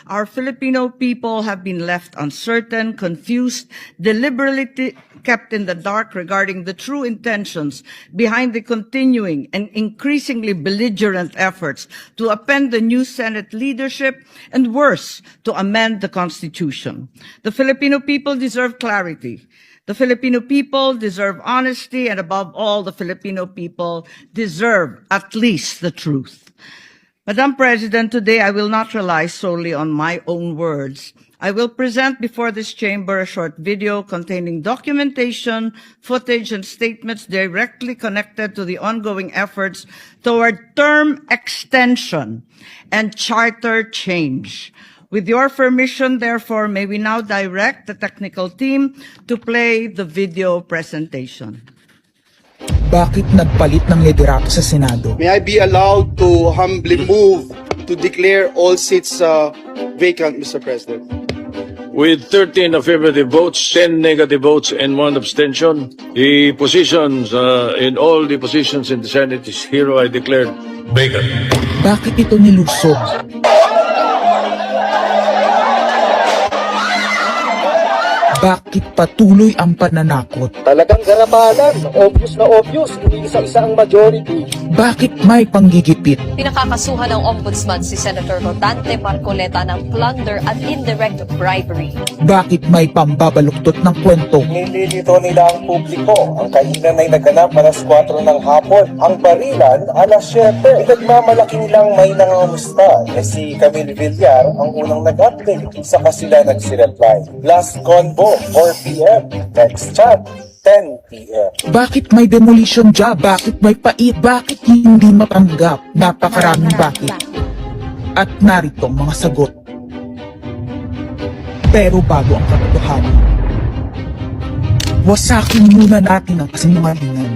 Our Filipino people have been left uncertain, confused, deliberately kept in the dark regarding the true intentions behind the continuing and increasingly belligerent efforts to append the new Senate leadership and, worse, to amend the Constitution. The Filipino people deserve clarity. The Filipino people deserve honesty, and above all, the Filipino people deserve at least the truth. Madam President, today I will not rely solely on my own words. I will present before this chamber a short video containing documentation, footage, and statements directly connected to the ongoing efforts toward term extension and charter change. With your permission, therefore, may we now direct the technical team to play the video presentation. Bakit nagpalit ng liderato sa Senado? May I be allowed to humbly move to declare all seats vacant, Mr. President? With 13 affirmative votes, 10 negative votes, and 1 abstention, the positions in all the positions in the Senate is hereby declared vacant. Bakit ito nilusog? Bakit patuloy ang pananakot? Talagang garapalan, obvious na obvious, iniisa-isa ang majority. Bakit may panggigipit? Pinakakasuhan ng Ombudsman si Senator Rodante Marcoleta ng plunder at indirect bribery. Bakit may pambabaluktot ng kwento? Nililito nila ang publiko. Ang kainan ay naganap alas 4 ng hapon. Ang barilan alas 7. Nagmamalaki nilang may nangangamusta. Si Camille Villar ang unang nag-update. Saka sila nagsi-reply. Last convo, 4 p.m. Next chat, 10 p.m. Bakit may demolition job? Bakit may pait? Bakit hindi matanggap? Napakaraming bakit. At narito ang mga sagot. Pero bago ang katotohanan, wasakin muna natin ang kasinungalingan.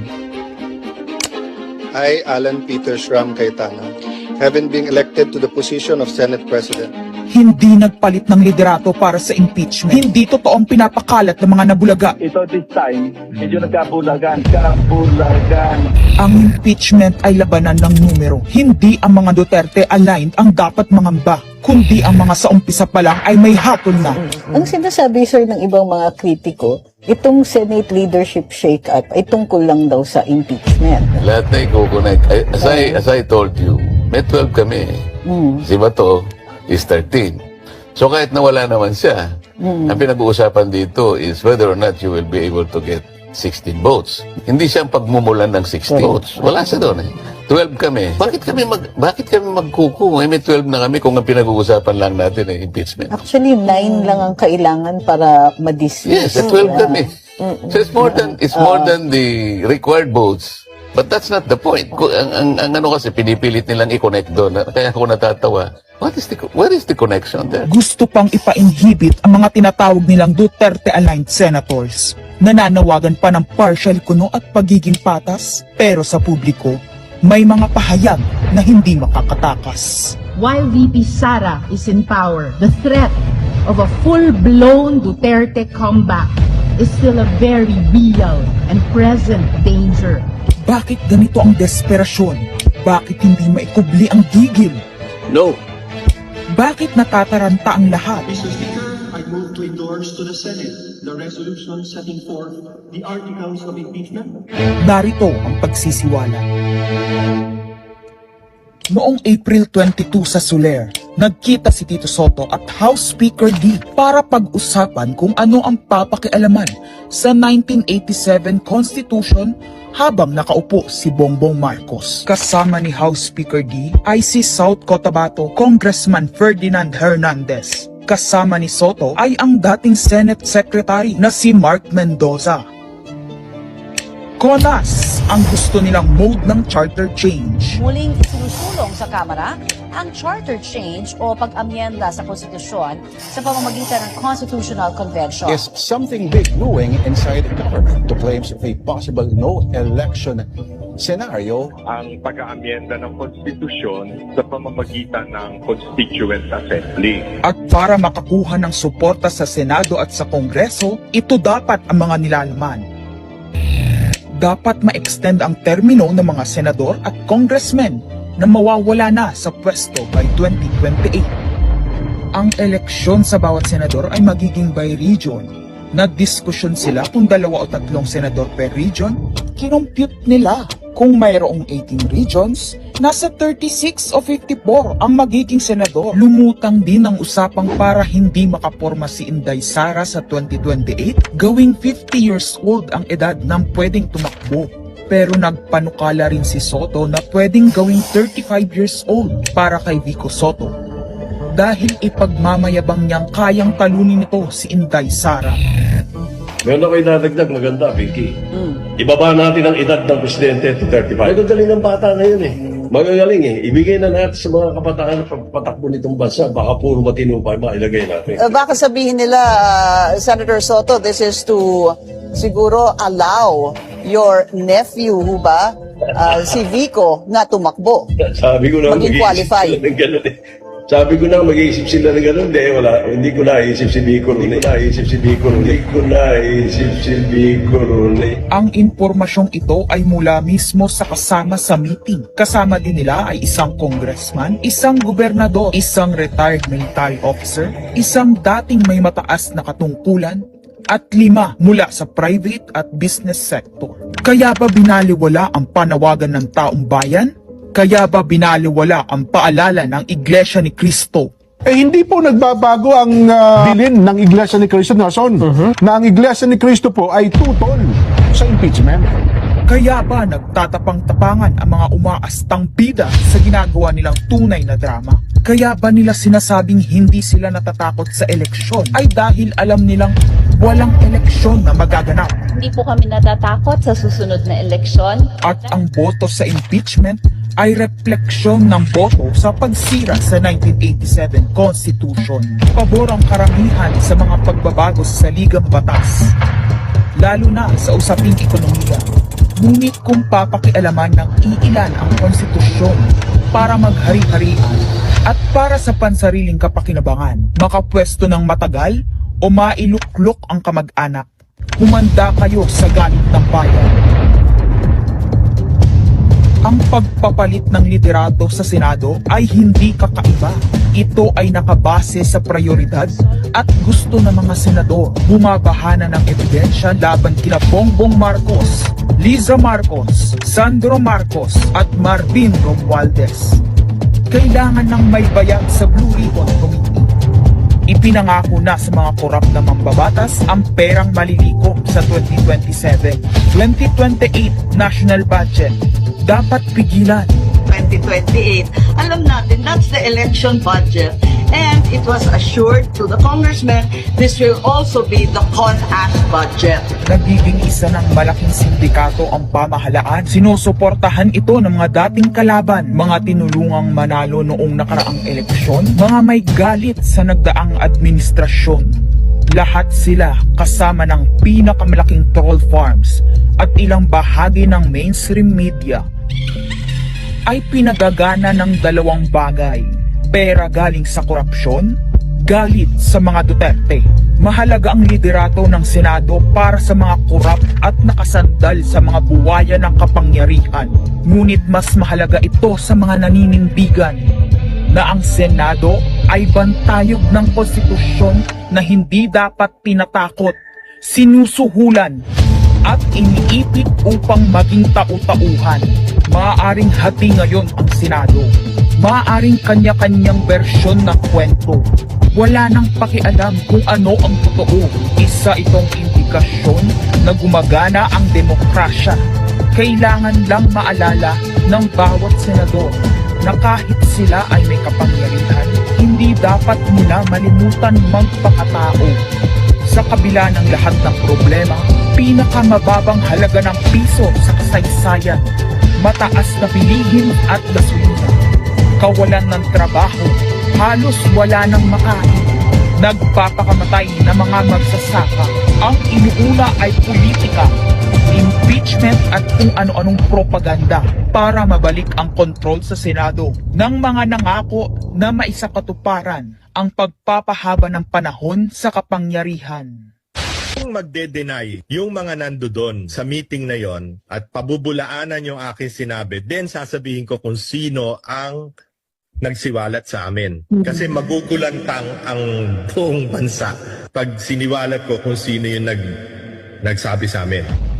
I, Alan Peter Schramm Cayetano, having been elected to the position of Senate President, Hindi nagpalit ng liderato para sa impeachment. Hindi totoo ang pinapakalat ng mga nabulaga. Ito this time, medyo nagkabulagan. Ang impeachment ay labanan ng numero. Hindi ang mga Duterte aligned ang dapat mangamba, kundi ang mga sa umpisa pa lang ay may hatol na. Ang sinasabi, sir, ng ibang mga kritiko, itong Senate leadership shake-up ay tungkol lang daw sa impeachment. Lahat na i-connect. As I told you, may 12 kami. Si Bato is 13. So kahit nawala naman siya, ang pinag-uusapan dito is whether or not you will be able to get 16 votes. Hindi siya ang pagmumulan ng 16 votes. Wala siya doon eh. 12 kami. Bakit kami magkuku? May 12 na kami kung ang pinag-uusapan lang natin ay impeachment. Actually, 9 lang ang kailangan para ma-dismiss. Yes, 12 kami. So it's more than the required votes. But that's not the point. Ang ano kasi pinipilit nilang i-connect doon. Kaya ako natatawa. Where is the connection there? Gusto pang ipa-inhibit ang mga tinatawag nilang Duterte-aligned senators. Nananawagan pa ng partial kuno at pagiging patas. Pero sa publiko, may mga pahayag na hindi makakatakas. While VP Sara is in power, the threat of a full-blown Duterte comeback is still a very real and present danger. Bakit ganito ang desperasyon? Bakit hindi maikubli ang gigil? No. Bakit natataranta ang lahat? Mr. Speaker, I move to endorse to the Senate the resolution setting forth the articles of impeachment. Narito ang pagsisiwala. Noong April 22 sa Soler, nagkita si Tito Soto at House Speaker D para pag-usapan kung ano ang papakialaman sa 1987 Constitution habang nakaupo si Bongbong Marcos. Kasama ni House Speaker D ay si South Cotabato Congressman Ferdinand Hernandez. Kasama ni Soto ay ang dating Senate Secretary na si Mark Mendoza. Konas ang gusto nilang mode ng charter change. Muling isinusulong sa Kamara ang charter change o pag-amyenda sa konstitusyon sa pamamagitan ng Constitutional Convention. Is something big brewing inside the government to claims of a possible no-election scenario. Ang pag-aamyenda ng konstitusyon sa pamamagitan ng Constituent Assembly. At para makakuha ng suporta sa Senado at sa Kongreso, ito dapat ang mga nilalaman. Dapat ma-extend ang termino ng mga senador at congressmen na mawawala na sa pwesto by 2028. ang eleksyon sa bawat senador ay magiging by region. Nagdiskusyon sila kung 2 o 3 senador per region. Kinumpute nila kung mayroong 18 regions, nasa 36 o 54 ang magiging senador. Lumutang din ang usapang para hindi makaporma si Inday Sara sa 2028, gawing 50 years old ang edad ng pwedeng tumakbo. Pero nagpanukala rin si Soto na pwedeng gawing 35 years old para kay Vico Soto. Dahil ipagmamayabang niyang kayang talunin ito si Inday Sara. Meron ako idadagdag maganda, Vicky. Ibaba natin ang edad ng presidente to 35. Magagaling ng bata ngayon eh. Magagaling eh. Ibigay na natin sa mga kabataan na patakbo nitong bansa. Baka puro matino pa mailagay natin. Baka sabihin nila, Senator Soto, this is to siguro allow your nephew, ba, si Vico, na tumakbo. Sabi ko na Maging qualify. Sila ng ganun eh. Sabi ko na mag-iisip sila ng ganun. Hindi ko naisip si Vico Rooney. Ang impormasyong ito ay mula mismo sa kasama sa meeting. Kasama din nila ay isang congressman, isang gobernador, isang retired military officer, isang dating may mataas na katungkulan, at 5 mula sa private at business sector. Kaya ba binaliwala ang panawagan ng taong bayan? Kaya ba binaliwala ang paalala ng Iglesia ni Cristo? Hindi po nagbabago ang bilin ng Iglesia ni Cristo, Nelson, na ang Iglesia ni Cristo po ay tutol sa impeachment. Kaya ba nagtatapang-tapangan ang mga umaastang bida sa ginagawa nilang tunay na drama? Kaya ba nila sinasabing hindi sila natatakot sa eleksyon ay dahil alam nilang walang eleksyon na magaganap? Hindi po kami natatakot sa susunod na eleksyon. At ang boto sa impeachment ay refleksyon ng boto sa pagsira sa 1987 Constitution. Pabor ang karamihan sa mga pagbabago sa saligang batas, lalo na sa usaping ekonomiya. Ngunit kung papakialaman ng iilan ang konstitusyon para maghari-harian at para sa pansariling kapakinabangan, makapwesto ng matagal o mailuklok ang kamag-anak, humanda kayo sa galit ng bayan. Ang pagpapalit ng liderato sa Senado ay hindi kakaiba. Ito ay nakabase sa prioridad at gusto ng mga senador. Bumabahana ng ebidensya laban kina Bongbong Marcos, Liza Marcos, Sandro Marcos at Marvin Romualdez. Kailangan ng may bayag sa Blue Ribbon Committee. Ipinangako na sa mga korap na mambabatas ang perang malilikom sa 2027. 2028 national budget dapat pigilan. 2028, alam natin that's the election budget. And it was assured to the congressmen this will also be the CONAS budget. Nagiging isa ng malaking sindikato ang pamahalaan. Sinusuportahan ito ng mga dating kalaban, mga tinulungang manalo noong nakaraang eleksyon, mga may galit sa nagdaang administrasyon. Lahat sila kasama ng pinakamalaking troll farms at ilang bahagi ng mainstream media ay pinagagana ng 2 bagay. Pera galing sa korupsyon, galit sa mga Duterte. Mahalaga ang liderato ng Senado para sa mga korap at nakasandal sa mga buwaya ng kapangyarihan. Ngunit mas mahalaga ito sa mga naninindigan na ang Senado ay bantayog ng konstitusyon na hindi dapat tinatakot, sinusuhulan at iniipit upang maging tau-tauhan. Maaaring hati ngayon ang Senado. Maaaring kanya-kanyang bersyon ng kwento. Wala nang pakialam kung ano ang totoo. Isa itong indikasyon na gumagana ang demokrasya. Kailangan lang maalala ng bawat senador na kahit sila ay may kapangyarihan, hindi dapat nila malimutan magpakatao. Sa kabila ng lahat ng problema, pinakamababang halaga ng piso sa kasaysayan, mataas na bilihin at gasolina, kawalan ng trabaho, halos wala nang makain, nagpapakamatay na mga magsasaka. Ang inuuna ay politika, impeachment at kung ano-anong propaganda para mabalik ang kontrol sa Senado ng mga nangako na maisakatuparan ang pagpapahaba ng panahon sa kapangyarihan. Kung magde-deny yung mga nandoon sa meeting na yon at pabubulaanan yung aking sinabi, then sasabihin ko kung sino ang nagsiwalat sa amin. Kasi magugulantang ang buong bansa pag siniwalat ko kung sino yung nagsabi sa amin.